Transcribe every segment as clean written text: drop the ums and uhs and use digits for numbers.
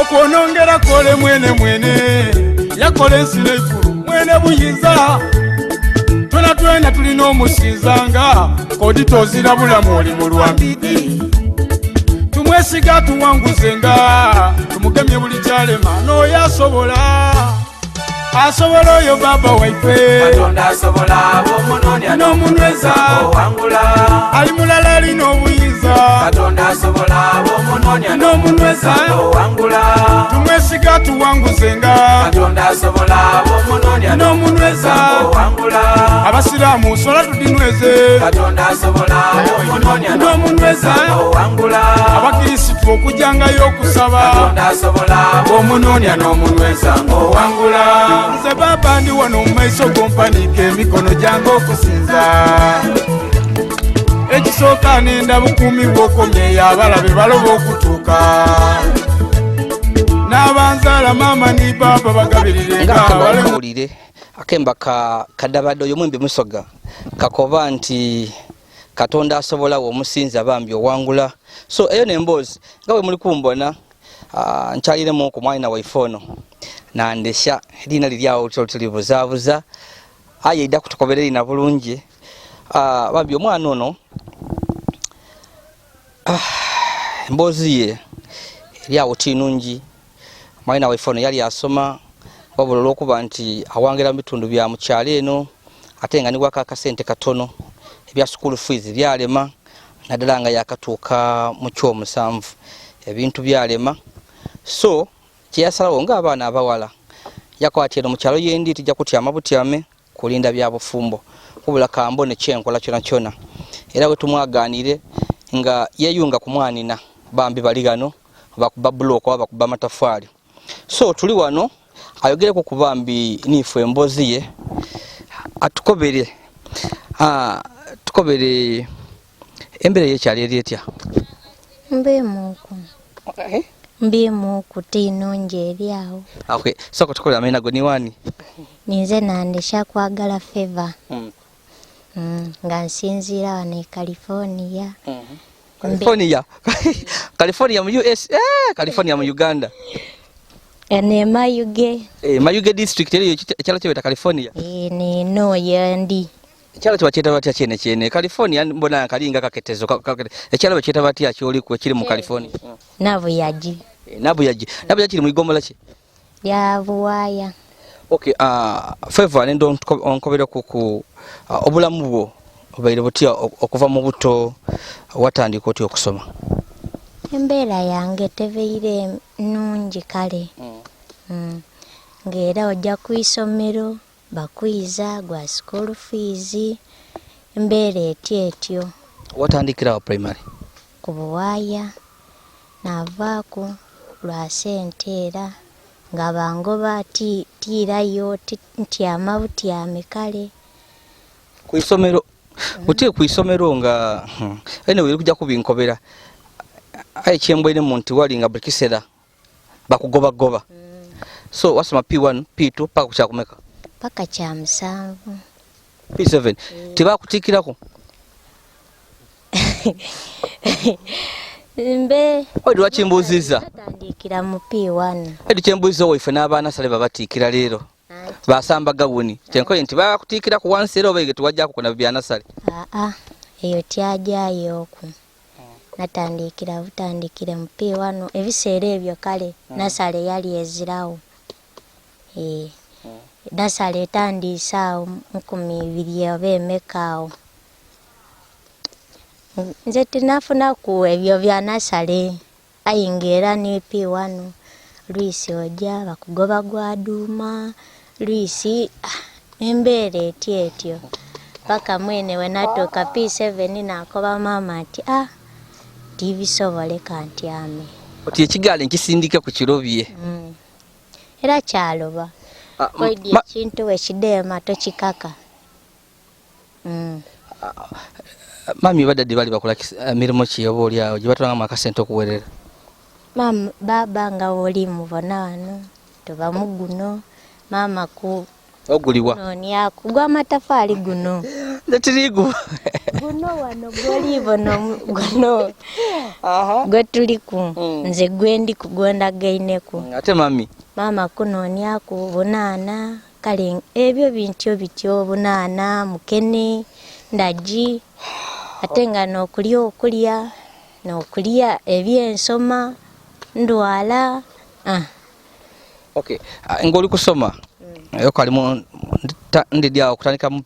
okwonongera kole mwene yakole ensi n'eggulu mwene buyinza twena twena tulina omusinzanga kodi tozirabulamu oli mu lwambidi tumwesiga tuwanguzenga tumugemye buli kyalema n'oyo asobola oyo baba waife Katonda asobola bomunonya n'omunyweza owangula ali mulala alina obuyinza Katonda asobola bomunonya n'omunyweza owangula tumwesiga tuwanguzenga Katonda asobola bomunonya n'omunyweza owangula abasiraamu sola tudinyweze Katonda asobola bomunonya n'omunyweza owangula abakirisitu okujjangayo okusaba Katonda asobola bomunonya n'omunyweza owangula nze baba ndi wano mu maiso gompanike emikono gyange okusinza ekisooka nenda bukuumi bwokomyeyo abalabe baloba okutuuka n'abanzaala maama ni baba bagabirirengaawulire akemba kadabadde oyo mwembi musoga kakoba nti Katonda asobola omusinza bambi owangula so eyo nemboozi nga bwe muli kumbona nkyaliremu ku mwana waife ono nandesha lina liryawo tulibuzaabuza aye idda kutukobera lina bulungi bambi omwana ono emboozi ye eryawo tinungi mwana waife ono yali asoma wabula olw'okuba nti awangira mu bitundu bya mukyalo eno ate nga niwako akasente katono ebya school fees byalema naddala nga yakatuuka mu kyomusanvu ebintu byalema so kyeyasalawo ng'abaana abawala yakwatira mu kyalo yendi tijja kutyama butyame kulinda bya bufumbo wabula kambone kyenkola kyona kyona era bwe tumwaganire nga yeyunga ku mwanina bambi bali gano bakuba buloka oba bakuba matafaali so tuli wano ayogereko ku bambi niife emboozi ye atukobere tukobere embeera y'ekyalo eri etya mbimuku tinungi eryawo okay soko tukola amena go ni wani ninze nandesha kwagala favor nga nsinzira wano e California California mu US California mu Uganda ene Mayuge Mayuge district eriyo ekyalo kyebeta California neno yendi ekyalo kyebata batya kyene California mbona kalinga kaketezo ekyalo kyebata batya kyoli ku kiri mu California Nabuyaji kiri mu igombola ki ya Buwaya okay favor nendo onkobera ku obulamu bwo obaire butya okuva mu buto watandika otya okusoma embeera yange teveire nungi kale ng'era ojja ku isomero bakwiza gwa school fees embeera etyo watandikirawo primary ku Buwaya navaako lwa sente era nga bangoba tiirayo ntyama butyame kale ku isomero utie ku isomero nga ene wiri kujja kubinkobera ayi kyembwene muntu wali nga blikisera bakugoba so wasoma P1 P2 paka kyakumeka paka kya 7 P7 tibakutikirako mbe odi wachimbuziza atandikira mu P1 edi kyembuziza waife n'abaana sale babatikira leero basamba gawuni kyenkoye nti bakutikira ku wansi era obege tuwajja ku na byana sale eyo tyajayo oku natandikira butandikire mu P1 ebiseera ebyo kale nasale yali ezirawo nasale etandisaawo 20 oba emekaawo nze tinafuna ku ebyo bya nasale ayingera ne P1 Luisi ojja bakugoba gwaduuma Luisi embeera etyo paka mwene we natuuka P7 nakoba mama ati tibisoboleka ntyame oti ekigaali nkisindike ku kirobye era kyaloba koidi ekintu wekideema tokikaka mami badadde bali bakola mirimo ki oba oli awo gye batwanga akasente okuwerera baba nga oli mubona wano tuba muguno mama ku Oguliwa. Noni akugwa amatafali guno. Ndetirigu. Guno wano golivo no guno. Aha. Gwe tuliku. Nze gwendi kugonda gaineku. Ate mami. Mama kunoni akubunana kale ebyo bityo bunana mukene ndaji atenga nokulya ebyensoma ndwala. Okay. Ngoli kusoma. Yo kalimu ndidya okutandika mu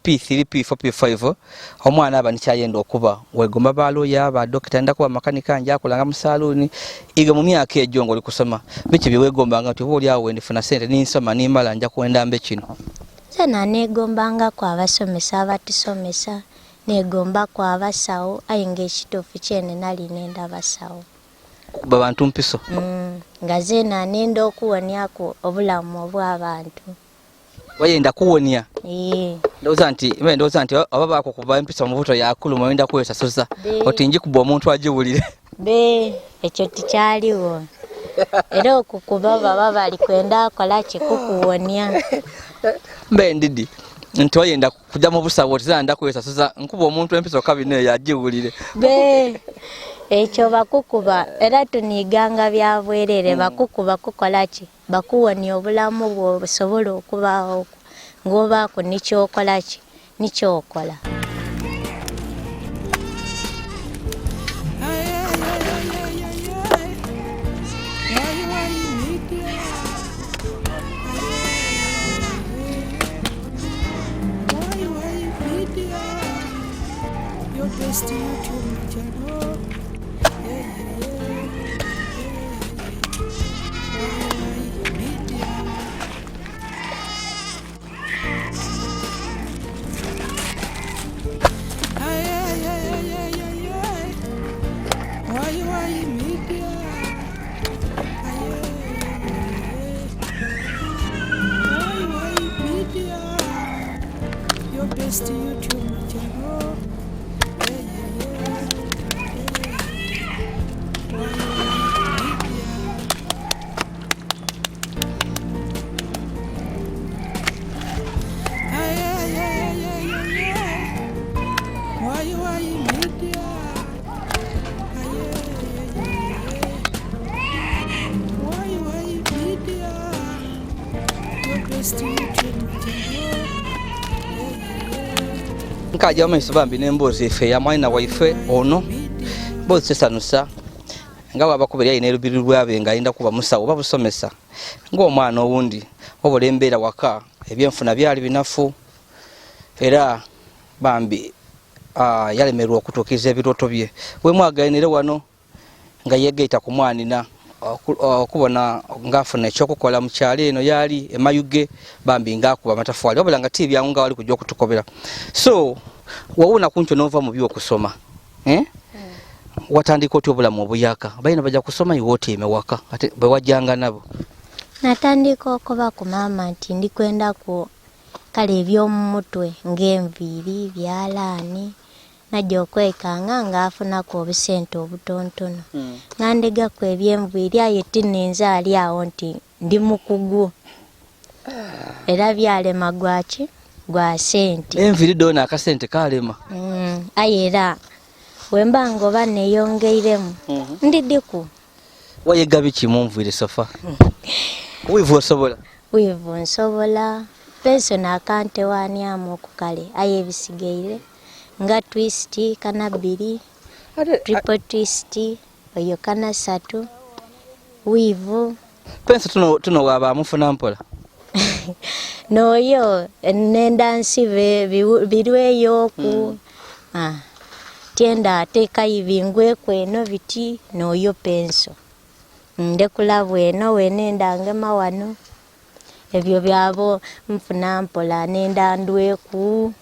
P3 P4 P5 omwana aba nikyayenda okuba wegomba baloya ba doctor nda kuba makanika nja kulanga mu saluni iga mu myaka ejo ngoli kusoma biki biwegombanga nti boli awo ndifuna sente ninsoma nimala nja kuenda mbe kino sana negombanga kwa abasomesa abatusomesa negomba kwa abasawo ayinga ekitofu kyene nali nenda abasawo kuba bantu mpiso nga zena nenda okuwonyako obulamu obw'abantu wayenda kuwonya ndoza nti aba bako kuba empisa mu buto yakulu mwenda kwesa sosa otinji kuba omuntu ajiwulire ekyo tikyaliwo era okukuba baba bali kwenda kola kikukuwonya mbe ndidi nti wayenda kujja mu busawo tizanda kwesa sosa nkuba omuntu empisa kabine yajiwulire ekyo bakukuba era tuniganga byabwerere bakukuba kukola ki bakuwonya obulamu bwo busobola okubaho ngobaako nikyokola ki nikyokola nkaja amaiso bambi nembozi efe ya mwana waife ono bozi sesanusa nga wabakubira ine rubiru rwabe nga inda kuba musawo babusomesa ng'omwana owundi obolembera waka ebyenfuna byali binafu era bambi yalemerwa okutukiza ebiroto bye we mwagainire wano nga yegeita ku mwanina okubona ngafuna ekyokukola mu kyalo eno yali emayuge bambi ngakuba amatafali wabula nga TV yangu nga wali kujja okutukobera so wawuna kuncho nova mu byokusoma watandika oti obulamu obuyaka bayina bajja kusoma iwote imewaka ate bwe wajjanga nabo natandika okuba ku mama nti ndikwenda ku kale eby'omu mutwe ng'enviiri byalaani najja okwekanga ngaafunako obusente obutontono ngandegako eby'enviiri aye tinninzaali awo nti ndi mukugu era byalema gwaki gwa sente enviiri dona akasente kalema aye era wembanga oba neyongeiremu ndidiku wayega biki mu nviiri sofa wivu osobola wivu nsobola pension akante waniamu okukale aye ebisigaire nga twist kana 2 triple twist oyo kana 3 wivu pension tuno waba mufuna mpola noyo nenda nsibe birweyo ku tienda teka ibingwe kweno biti noyo penso ndekula bweno wenenda ngema wano ebyo byabo mfuna mpola nenda ndweku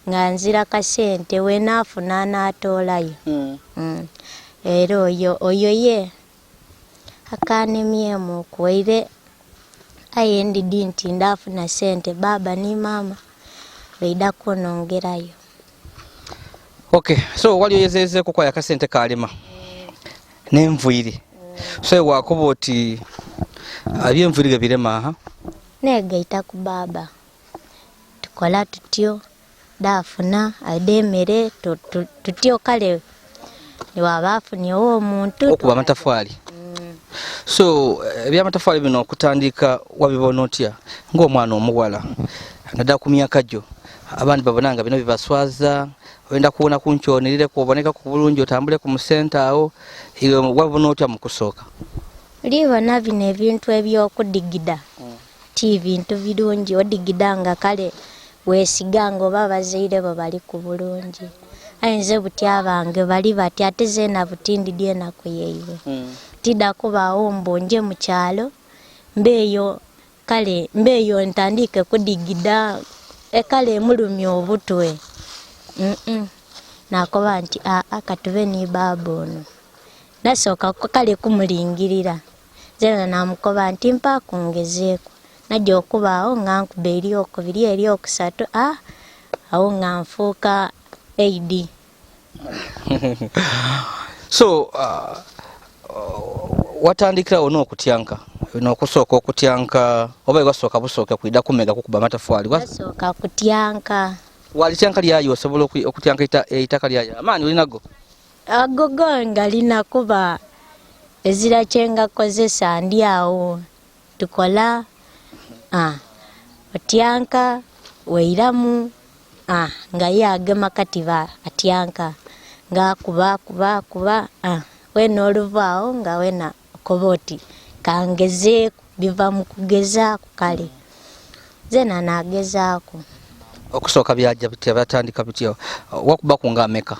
nganzira kasente wenafuna natolayo era oyo ye akanemyemu kweire ayendi dinti ndafuna sente baba ni mama beida konongerayo. Okay, so wali yezeze ko kwa yakasente kalima nemvuiri so wakuba oti abyemvuirige birema negaita ku baba tukola tutyo dafuna ademere tutyo kale niwabafunyewo omuntu okuba amatafali. So ebyamatafali bino okutandika wabibona otya ng'omwana omuwala nadda ku myaka gyo abandi babonanga bino bibaswaza wenda kuwona kunkyonirire kuboneka ku bulungi otambule ku musenta awo iwe wabibona otya mu kusooka? libona bino ebintu ebyokudigida ti bintu birungi odigidanga kale wesiganga oba bazaire bo bali ku bulungi ayinze butya abange bali bati ate zeena butindidye ennaku yeiwe tida kubaawo mbonje mu kyalo mbeeyo ntandike kudigida ekale mulumya obutwe nakoba nti katube ni baba ono nasooka kale kumulingirira zeena namukoba nti mpa kungezeeko najja okubaawo nga nkuba eri okubiri eri okusatu awo nga nfuuka AD. So watandikirawo n'okutyanka n'okusooka okutyanka oba wasooka busooka kwida kumega kukuba amatafali wasooka kutyanka walityanka lyayo osobola okutyanka eitaka lyayo amaani olinago? agogo ngalina kuba ezira kyengakozesa ndi awo tukola otyanka weiramu nga yagema katiba atyanka nga kuba wena oluvaawo nga wena okoboti kangeze biva mu kugezaako kale zena nagezaako. Okusooka byajja bitya batandika bitya wakuba ku ngameka?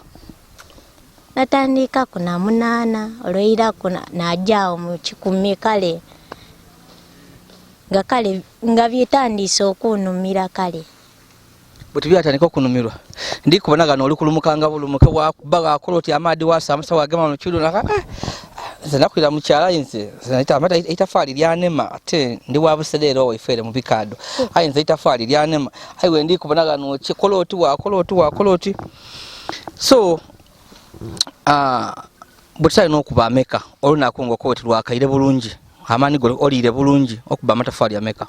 Natandika kuna 8 olwoira kuna najjaawo mu 10 kale nga byetandise okunumira kale buti byatandika okunumirwa ndi kubona gano oli kulumukanga bulumuke wakuba wakola oti amaadi wasamasa wagema mu kirundo zanakwira mu kyala yinze zanaita amata itafali lyanema ate ndi wabusedero wifere mu bikado ayinze itafali lyanema aiwe ndi kubona gano kikola oti wakola oti so butai n'okuba ameka olunaku ng'okoti lwakaire bulungi amaani go oliire bulungi okuba amatafali ameka?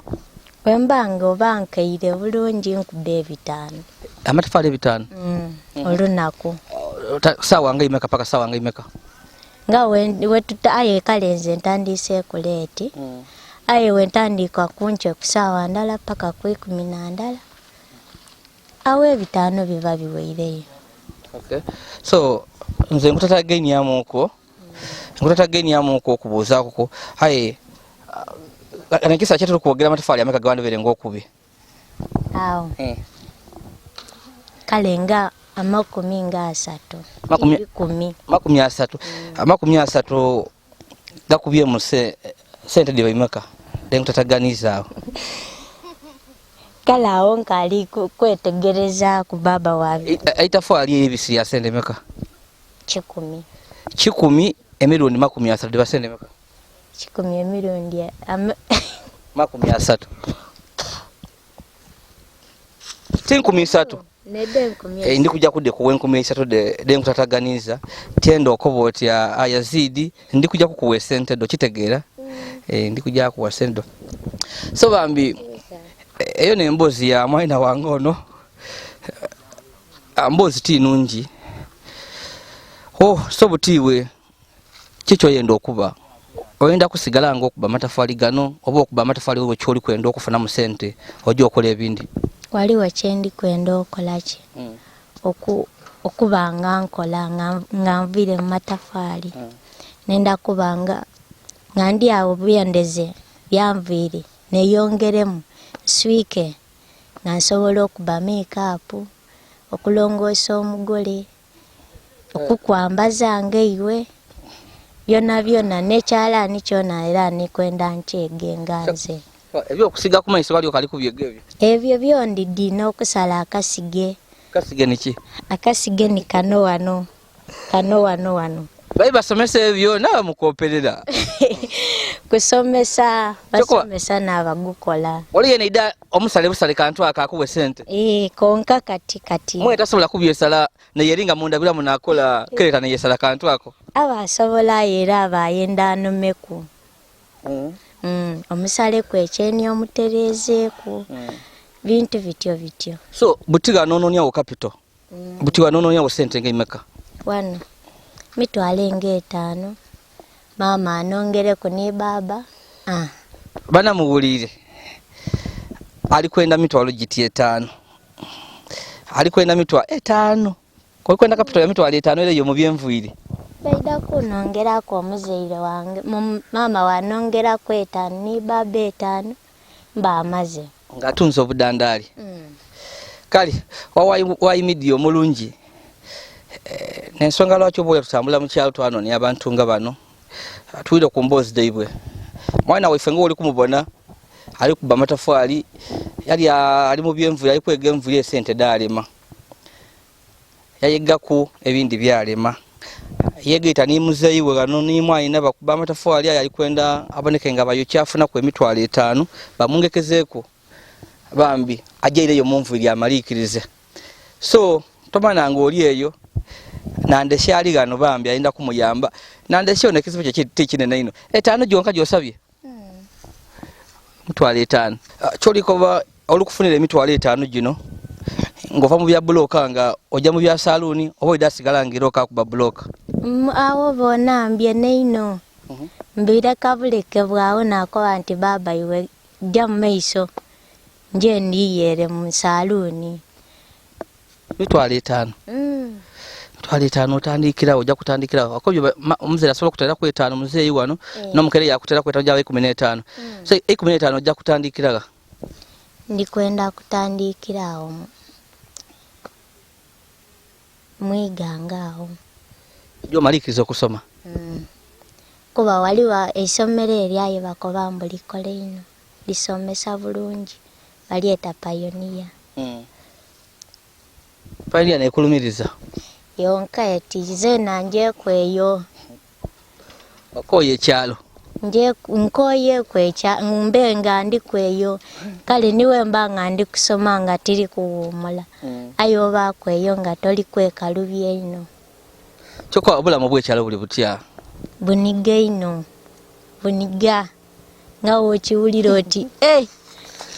Wembanga oba nkaire bulungi nkuba 5. Amatafali 5? Olunaku. Sawa nga imeka paka sawa nga imeka? Nga wetuta aye kale nze ntandise kuleeti aye wentandika kunche kusawa ndala paka ku 12 awe 5 biba biweireyo. Okay. So nze nkutatagenyamu okwo okubuuzaako ko aye anakisa chetu kuogera amatafali ameka gawande vere ngokubi awo kale nga 30. 30 gakubye muse sente diba imeka den kutataganiza kala awo nkali kwetegereza ku baba wabi aitafali ebisi ya sente meka? 10 emirundi 30 diba sente meka? 10 emirundi 30 ndi kujja kudde ku 13 de nkutataganiza tendo okoboti ya Yazid ndi kujja kukuwa sente do kitegeera ndi kujja kuwa sente so bambi eyo nembozi ya mwana wange ono ambozi tinungi so butiwe kicho yenda okuba oyenda kusigala nga okuba amatafali gano oba okuba amatafali wo kyoli kwenda okufuna mu sente ojo okola ebindi waliwo kyendi kwenda okola ki okubanga nkola nga nvire mu matafali nenda kubanga nga ndi awo byendeze byanvire neyongeremu swike nga nsobola okuba make-up okulongoosa omugole okukwambaza ngeiwe byonna nekyalaani kyona era nikwenda nkyege nganze ebyo okusiga ku maiso wali okali kubyege ebyo byondidina okusala akasige niki? Akasige ni kano wano bayi basomesa ebyo nawe mukoperera kusomesa basomesa n'abagukola oli yene ida omusale busale kantu akakuwe sente konka kati mwe tasobola kubyesala neyeringa mundabira munakola kereka neyesala kantu ako abasobola era abayenda anomeku omusale kwecheni omuterezeeku bintu bityo so butiga nononyawo capital butiga nononyawo sente ng'imeka wano mitwalo nga 5 mama anongereko ne baba bana muwulire alikwenda mitwalo giti 5 alikwenda mitwalo 5 kwenda capital ya mitwalo 5 ile yo mubyenvuire baida kunongerako omuzeire wange mama wanongerako 5 ne baba 5 mba amaze ngatunza obudandali kali wayimidiyo omulungi nensonga lwaki oboya tutambula mu kyalo twanonya abantu nga bano tuwire ku mboozi daibwe mwana waife nga oli kumubona ali kuba amatafali yali ali mu byenvuli ali kwega envuli esente dalema yayegaku ebindi byalema yegeeta ni muzeyiwe gano ni mwayina bakuba amatafali ali kwenda aboneke nga bayo kyafuna ku emitwalo 5 bamungekezeeko bambi ajaireyo munvuli amalikirize so tomana nga oli eyo nandeshe ali gano bambi alinda kumuyamba nandeshe onekizibu kye kinene ino 5 gyonka gyosabye mitwalo 5 kyoliko olukufunira emitwalo 5 gino ngova mu bya buloka nga ojja mu bya saluni oba idasigala ngiroka kuba buloka awo bona mbye neino mbira kabuleke bwawo nako anti baba iwe jja mu maiso nje ndiyere mu saluni mitwalo 5 mitwalo 5 otandikira ojja kutandikira akobyo omuzera asobola kutera ku 5 muzeyi wano nomukere yakutera ku 5 jawe 15 so 15 ojja kutandikira ndikwenda kutandikirawo mwigangaawo jo malikiriza okusoma kuba waliwa esomero eryayo bakoba mbulikole ino lisomesa bulungi balieta pioneer pioneer nekulumiriza yonka etize nanje kweyo okoye ekyalo nje nkoye kwecha mbenga ndi kweyo kale niwe mbanga ndi kusoma nga tiri kuwumula ayo bakweyo nga toli kwekalubye ino kyoko obulamu bw'ekyalo buli butya buniga ino buniga nga wokiwulira oti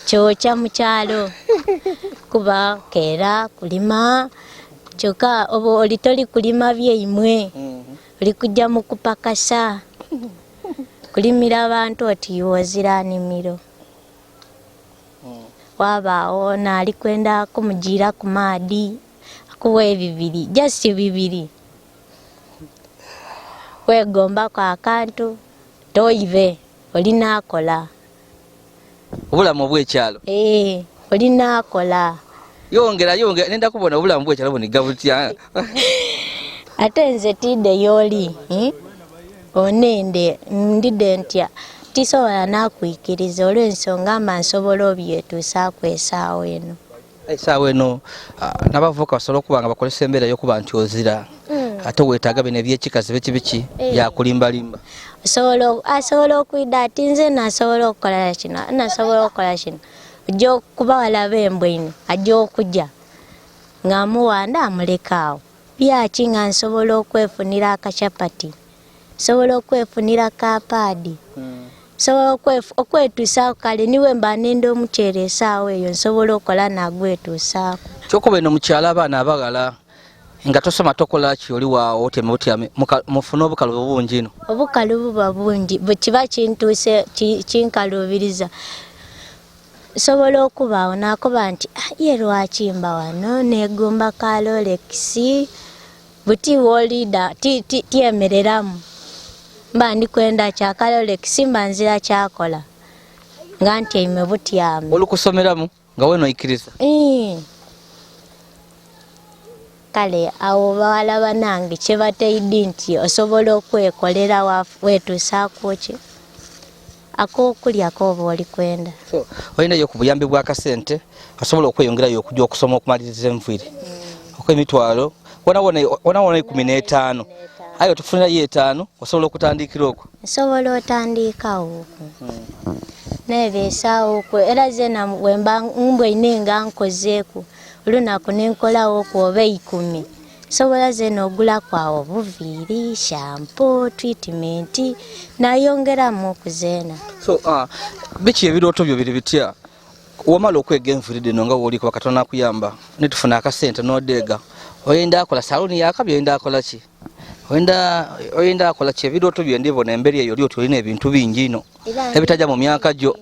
kyocha mu kyalo kuba kera kulima kyokka obo oli toli kulima byeimwe oli kujja mu kupakasa kulimira abantu oti wozira nimiro wabaawo naali kwenda kumugira ku maadi akuwa 2 just 2 wegomba kwa akantu toive olinakola obulamu bw'ekyalo olinakola yongera nenda kubona obulamu bw'ekyalo buniga butya ate nze tidde yoli onende ndide ntya tisobola nakwikiriza olw'ensonga mba nsobola obyetuusaako esaawa eno esaawa eno n'abavubuka basobola okuba nga bakolesa embeera y'okuba nti ozira ate weetaaga bino ebyekikazi biki byakulimbalimba asobola okwida ati nze nasobola okukola kino ojja okuba walaba embwa ino ajja okujja ng'amuwanda amulekaawo byaki nga nsobola okwefunira akacapati sobola okwefunira kapaadi sobola okwetuusaako kale niwe mba nenda omuceere esaawa eyo nsobola okola nagwetuusaako kyokuba eno mukyalo abaana abagala nga tosoma tokola ki oli waawo otyame otyame mufune obukalu bungi ino obukalu buba bungi kiba kintuuse kinkaluubiriza sobola okubaawo nakuba nti ye lwaki mba wano negomba ka lolekisi buti wolida tyemereramu mba ndikwenda kyakalolekisi mba nzira kyakola nga ntyaime butyame olukusomeramu nga weno ikiriza kale awo bawala banange kyebateidi nti osobola okwekolera wetuusaako ki akokulyako oba oli kwenda olinayo ku buyambi bw'akasente osobola okweyongerayo okujja okusoma okumaliriza enviri okw'emitwalo wona 15 ayo tufunirayo 5 osobola okutandikira okwo nsobola otandikawo nebesaawo okwo era zena wemba mbwe inenga nkozeeku olunaku nenkolawo okwo oba 10 sobola zeno ogula kwawo buviiri shampoo treatment nayongeramu okuzena. So biki ebirooto byo biri bitya wamala okwega enviridde no nga woliko bakatona kuyamba netufuna akasente nodeega oyenda akola saloni yakabyo oyenda akola ki oyenda akola ki ebirooto byo ndibona emberi eyo lyoti olina ebintu bingi ino ebitajja mu myaka gyo.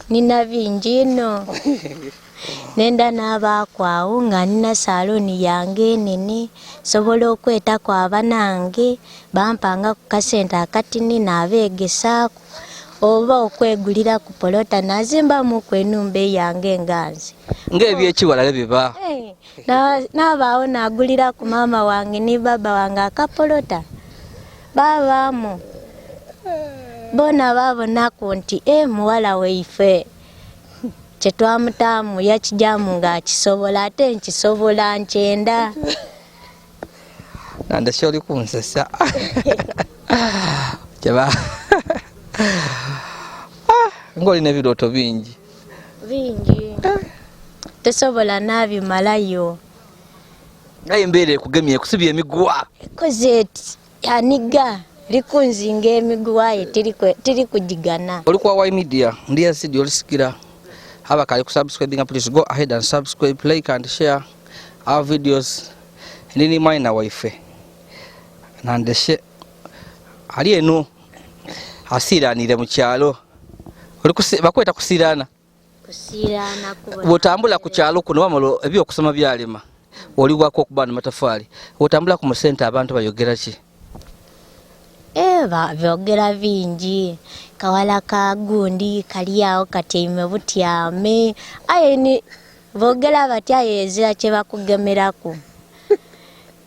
Nina bingi ino nenda n'abakwawo nga nina saloni yange enene sobola okwetako abanange bampanga ku kasente akatini naabeegesaako oba okwegulira ku polota nazimbamuku enumba eyange enganzi ng'ebyekiwalale biba nabaawo nagulira ku maama wange ne baba wange akapolota babaamu bona babonaku nti muwala waife kyetwamutaamu yakijamu ng'akisobola ate nkisobola nkyenda nandesha oli kunsesa kyeba ng'olina ebirooto bingi tosobola nabimalayo naye embeera ekugemye ekusibya emiguwa ekoze aniga likunzinga emiguwaye tiri kujigana. oli kwa Y Media ndi Yazid Yolisigira abakali ku subscribing, please go ahead and subscribe, like and share our videos. Nini maina waife nandeshe ali eno asiranire mu kyalo bakweta kusirana kuba bwotambula ku kyalo kuno bamalo ebyokusoma byalema oli gwako okubana matafaali bwotambula ku musente abantu bayogera ki? Byogera bingi kawala ka gundi kali awo katyaime butyame aye ni bogera batya yezira kye bakugemeraku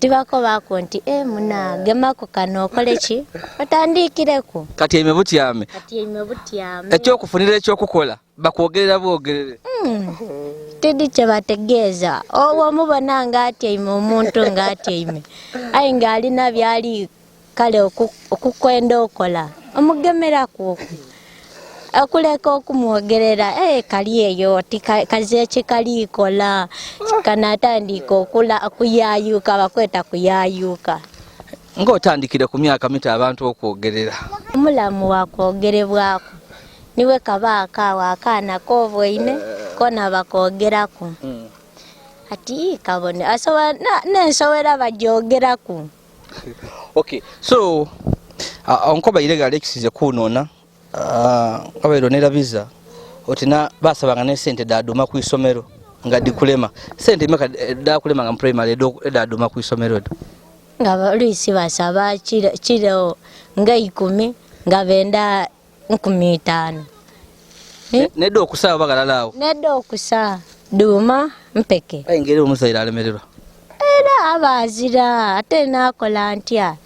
tibako bako nti muna gemako kano okole ki otandikireko katyaime butyame ekyokufunira ekyokukola bakwogerera bwogerere tedi kye bategeeza owo mubona ng'atyaime omuntu ng'atyaime aye ng'alina byali kale okukwenda okola omugemeraku akuleka okumwogerera kali eyo kaze kikalikola kanatandika okuyayuka bakweta kuyayuka ng'otandikire ku myaka mita abantu okwogerera omulamu wakwogerebwako niwe kabaaka wakaana koobwaine kona bakwogerako ati kabone nensowera bajogeraku. Okay, so onkoba ilega Alexis kunona kabero nerabiza otina basabanga ne sente daduma ku isomero nga dikulema sente meka da kulema nga primary daduma ku isomero nga Luisi basaba kiro nga 10 nga benda 15 nedo okusaba bagalalawo nedo okusa duma mpeke ayingere omuzaira alemererwa era abazira ate nakola ntya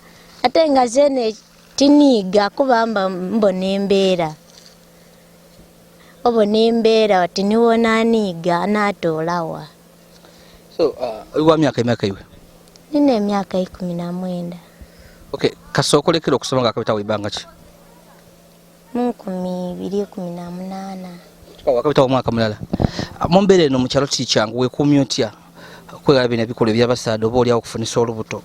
ate nga zene tiniga kubamba mbona embeera obona embeera ati niwona aniga anatolawa. So wa myaka iwe nina emyaka 19. Okay, kasokolekera okusoma nga kabita wibanga ki? 2018 wakabita omwaka mulala mumbere no mukyalo kicyangu wekumya otya kwegala bino ebikolo by'abasaada oba oli akufunisa olubuto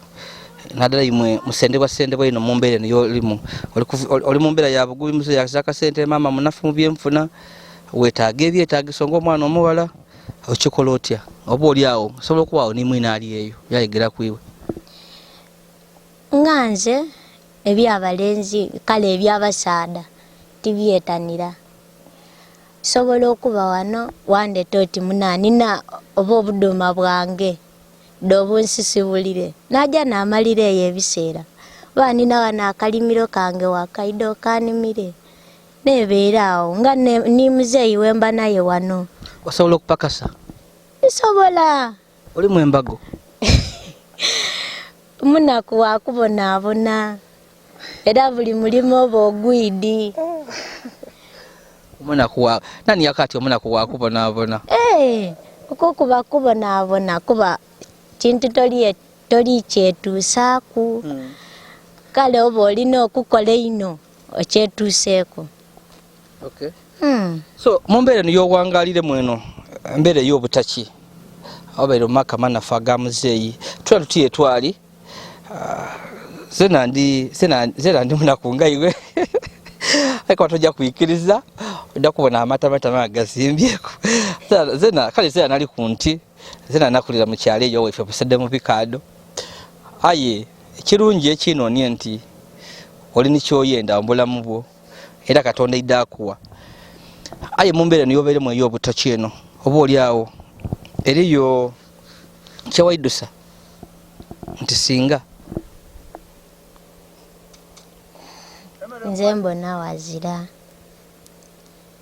naddala imwe musendebwa ino mumbere niyo limu oli mumbera ya bugubi muze yakasaka sente mama munafu mu byemfuna wetaaga ebyetaagiso ng'omwana omuwala okikola otya oba oli awo sobola okuwaawo ni mwina ali eyo yayegera kwiwe nganze ebyabalenzi kale ebyabasaada tibyetanira sobola okuba wano wandeta oti munanina oba obuduma bwange dobunsisibulire najja namalire eyo ebiseera banina wana akalimiro kange wakaido kanimire nebeeraawo nga ni muzeeyi wemba naye wano. Wasobola okupakasa? Nsobola. Oli mu embago? Munaku wakubonaabona era buli mulimu oba ogwidi. Munaku wa nani yakati omunaku wakubonaabona? Okukuba kubonaabona kuba kintu toli kyetuusaaku. Kale oba olina okukola ino okyetuuseeko. Okay. So mumbere niyo wangalire mweno mbere y'obutaki abairo maka manafa ga muzeeyi tutiye twali zena ndi munaku ngaiwe ariko tojja kuyikiriza ojja kubona amata magazimbyeko zena kale zena nali kunti zena nakulira mu kyalo eyo wefe Bazadebe mu bikado aye kirungi ekino ni nti oli nikyoyenda mbulamu bwo era Katonda idakuwa aye mumbere niyo bere mwe yobutakyeno oba oli awo eriyo kyawaidusa nti singa nze mbona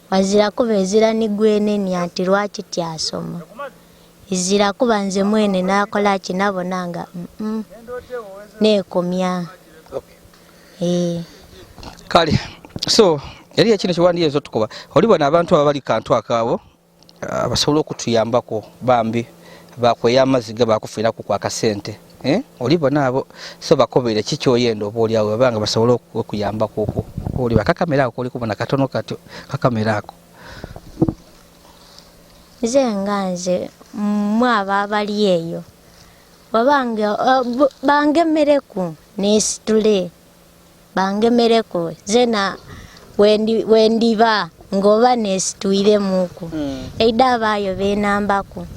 wazira kuba ezira ni gweneni ati lwaki tyasoma izira kuba nze mwene nakola kinabonanga nekomya kale so yali ekino kiwandiye ezo tukoba olibona abantu abali kantu akaabo basobola okutuyambako bambi bakweya amaziga bakufiira ku kwa kasente olibona abo so bakobere kikyoyenda oba oli awo banga basobola okuyambako okwo oli bakakamera ako oli kubona katono kati kakamera ako nze mwaba abali eyo bangemereku nesitule bangemereku zena wendiba ngoba nesitwire muku eida abayo benambaku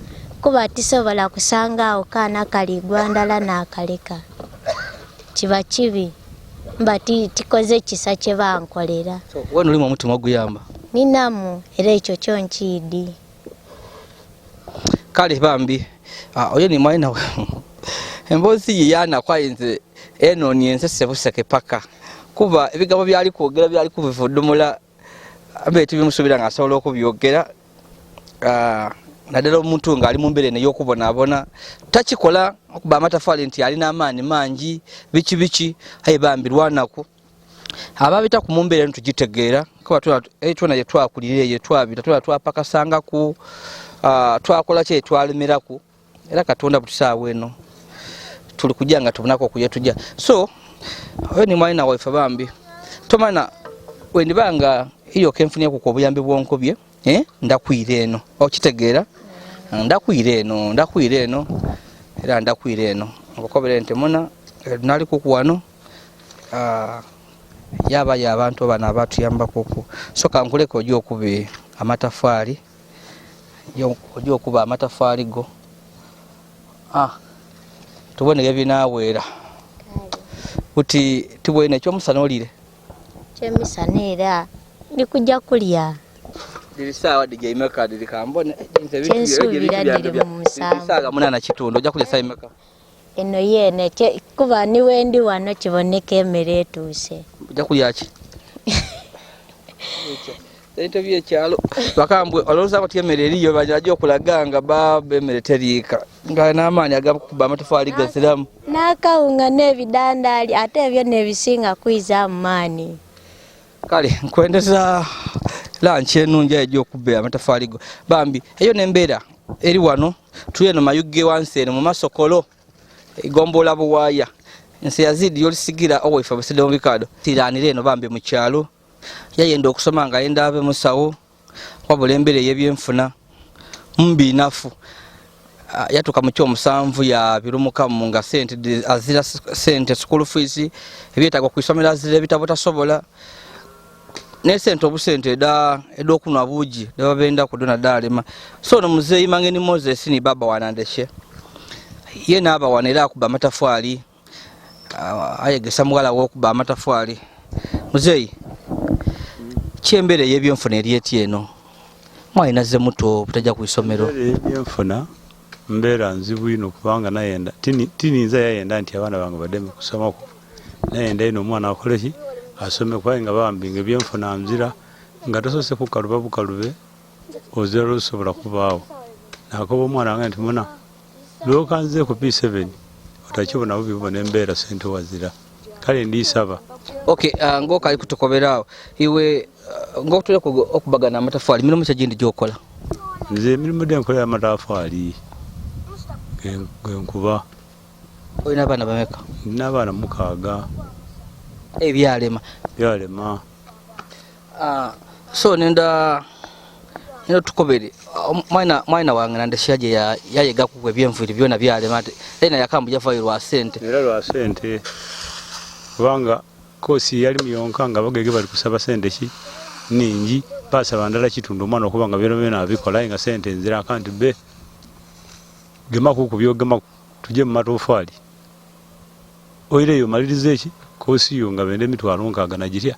kuba tisobola kusanga awo kaana kali gwandala nakaleka kiba kibi mba tikoze kisa kye bankolera wena olimu omutima oguyamba ninamu era ekyo kyonkidi kale bambi oyo ni mwana we embozi ye yana kwayinze eno ni ensese buseke paka kuba ebigabo byali kwogera byali kubivudumula abeti bimusubira ngasobola okubyogera naddala omuntu nga ali mu mbere ey'okubonabona takikola okuba amatafali nti alina amaani mangi biki aye bambi lwanaku ababita ku mumbere ntugitegeera kuba twona ye twakulira ye twabita twapakasanga ku twakola kye twalemeraku era Katonda butusaawa eno tuli kujja nga tubunako okuye tujja so oyo ni mwana waife bambi tomana wendibanga iyo kenfunia ku obuyambi bwonkobye ndakwire eno okitegeera ndakwire eno era ndakwire eno ngokobere nti muna nali kukuwano yaba abantu bana abatuyambako ku so kankuleko ojo okube amatafali ojo okuba amatafali go tubone ebinaweera uti tibwene ekyomusana olire kyemisana era ndikujja kulya dirisawa digeimeka dirikambone kyensuubira diri mu musanvu saga munana kitundu ojja kulya saimeka eno yene kuba niwendi wano kiboneka emmere etuuse ojja kulya ki interview ekyalo bakambwe olowooza kuti emmere eriyo bajja okulaganga emmere teriika nga n'amaanyi agakuba amatafali gaziramu n'akawunga n'ebidandaali ate ebyo nebisinga kwiza mu maani kale nkwendeza lanchi enungi ejja okubba amatafali go bambi eyo nembeera eri wano tuli eno mayuge wansi eno mu masokolo egombola buwaaya nsi Yazid Yolisigira owaife Bazadebe mu bikado tiranire eno bambi mu kyalo yayenda okusoma nga yenda abe musawo wabula embeera ey'ebyenfuna mbi nafu yatuka mu kyomusanvu ya birumukamu nga sente azira sente school fees ebyetaaga ku isomero azira ebitabo tasobola nesente obusente edokunwa buugi nebabenda kudona dalema so no muzeeyi Mangeni Moses ni baba wanandeshe ye n'aba wanera akuba amatafali ayegesa muwala w'okuba amatafali muzeeyi kyembere y'ebyenfuna eryeti eno mwalina ze muto butajja ku isomero ebyenfuna mbeera nzibu ino kubanga nayenda tininza yayenda nti abaana bange bademe kusomako nayenda ino omwana akoleki asome kwaye nga bambi nga ebyenfuna nzira nga tosose kukaluba bukalube ozira lusobola kubaawo nakoba omwana wange nti muna lwokanze ku P7 otakibona bubibona embeera sente wazira kale ndiisaba okay ngokali kutukoberaawo iwe ngokutuleko okubagana amatafali mirimu kyagindi gyokola nze emirimu denkola amatafali genkuba olina abaana bameka nina abaana 6 byalema byalema so nenda nino tukobere mwana wange nandeshaje yayega kugwe byemviri byona byale mate ena yakambu jafa irwa sente era lwa sente kubanga kosi yali myonka nga bagege bali kusaba sente ki ningi basa bandala kitundu mwana okubanga byona abikola nga sente nzira akanti be gema kukubyo gema tuje mu matofali oireyo malirize eki kosi yo nga bende mitwalo nkaga najirya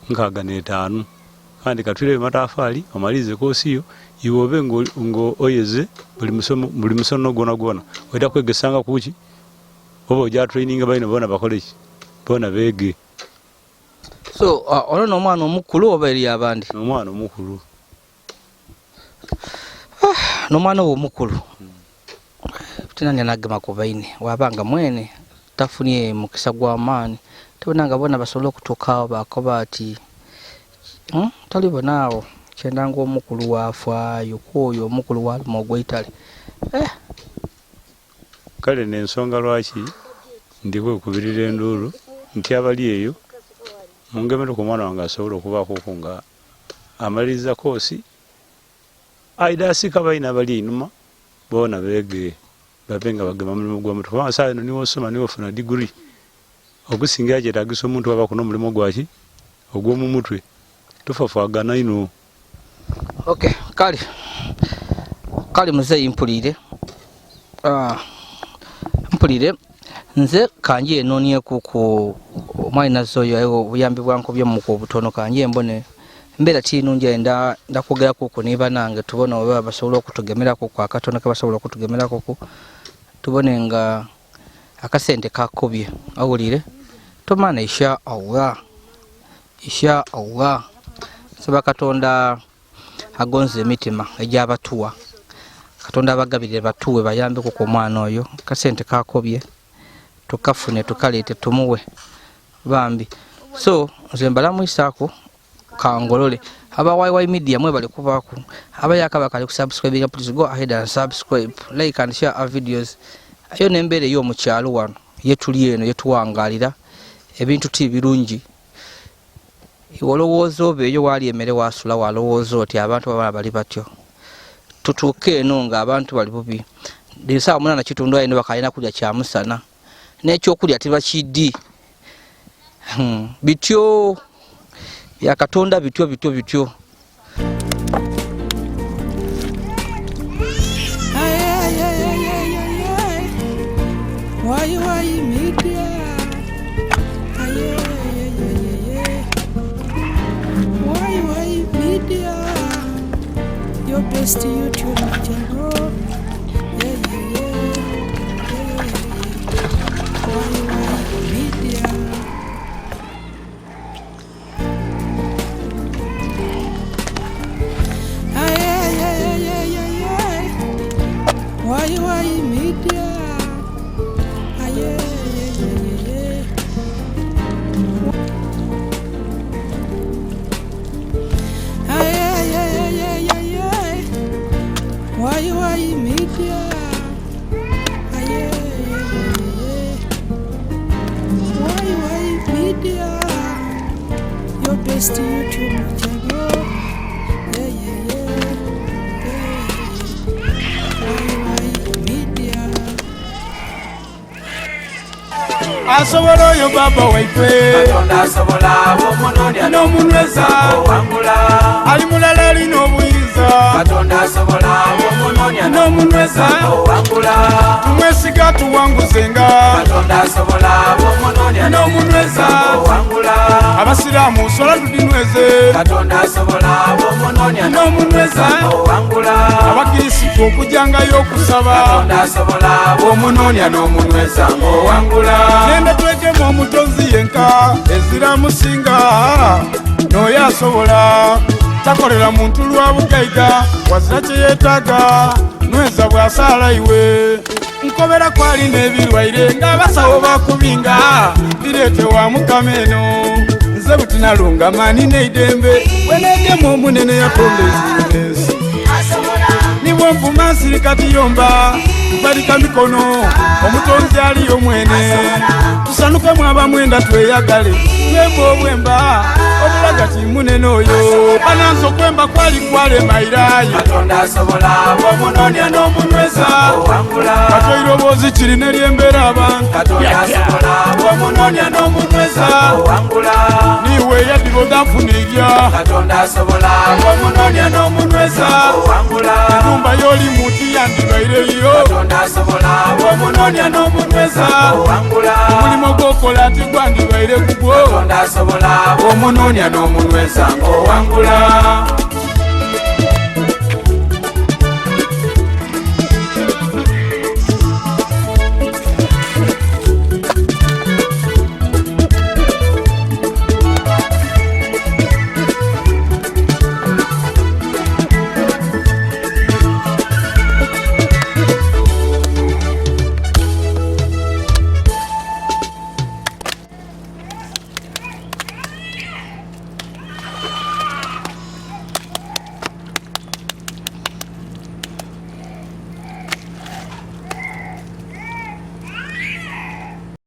nkaga n'etaano kandi katwire matafali omalize kosi yo iwobe ngo oyeze buli musono gona weda kwegesanga kuki obo ja training bayina bona bakoleki bona bege so ono no mwana omukulu oba eri abandi no mwana omukulu no mwana omukulu tinanya nagema kubaine wabanga mwene tafunie mukisa gwa amani tubonanga bona basobola okutukawo bakoba ati talibonawo kyendanga omukulu wafaayo kwoyo omukulu waluma ogw'eitale kale n'ensonga lwaki ndikwekubirira enduulu nti abali eyo mungemero ku mwana wange asobola okubaako nga amaliriza koosi aidasika balina abali einuma boona beege babe nga bagema mulimu gw'omuntu kubanga saa eno niwo osoma niwo ofuna diguri okusinga kyetaagisa omuntu waba kuno omulimu gwaki ogw'omu mutwe tufafaagana ino okay kale muzeeyi mpulire nze kanje enonyeku ku mwana zoyo obuyambi bwankobye mu kubutono kanje mbone mbera tinunja enda ndakugera kuko niba nange tubona oba basobola okutugemera kuko akatono ke basobola okutugemera kuko tubone nga akasente kakobye awulire tomana isha Allah saba katonda agonze emitima ejabatuwa katonda abagabire batuwe bayambe kuko mwana oyo kasente kakobye tukafune tukalete tumuwe bambi so nze mbalamu isako kangolole aba YY media mwe bali kubaku aba yakaba kali kusubscribe, please go ahead and subscribe, like and share our videos. Ayo nembere yo mu kyalo wano yetuli eno yetuwangalira ebintu tibirungi iwolowoozo beyo wali emere wasula walowoozo oti abantu baba bali batyo tutuke eno nga abantu bali bubi disa muna na kitundu eno bakalina kulya kyamusana n'ekyo kulya tibakidi bityo ya katonda bityo Why media? Why media? Your best YouTube channel. Why media? Why media? Why media? Why media? Your best YouTube channel. Why media? Asobola oyo baba waife Katonda asobola bomunonya n'omunyweza owangula ali mulala alina obuyinza Katonda asobola bomunonya n'omunyweza owangula tumwesiga tuwanguzenga Katonda asobola bomunonya n'omunyweza owangula abasiraamu sola tudinyweze Katonda asobola bomunonya n'omunyweza owangula abakirisitu okujangayo okusaba Katonda asobola bomunonya n'omunyweza owangula nende twekemu omutonzi yenka ezira musinga n'oyo asobola takolera muntu lwa bugaiga wazira kye yeetaaga nweza bw'asaala iwe nkobera kwali n'ebirwaire ng'abasawo bakubinga bireete wa mukama eno nze butinalunga mani n'eidembe weneegemu omunene yatonda ezinesi nibwo nvuma nsirikati yomba balika mikono omutonzi aliyo mwene tusanukemu abamwenda tweyagale twemba obwemba obulagati munene oyo Okwananso kwemba kwali kwalemairayi Katonda asobola bw'omunoonya n'omunyweza owangula kati eiroboozi kirina eryembeera abantu Katonda asobola bw'omunoonya n'omunyweza owangula niwe yaddira odafuna erya Katonda asobola bw'omunoonya n'omunyweza owangula ennyumba y'oli muti yandibaireyo Katonda asobola bw'omunoonya n'omunyweza owangula omulimu gw'okola ate gwandibaire gugwo Katonda asobola bw'omunoonya n'omunyweza owangula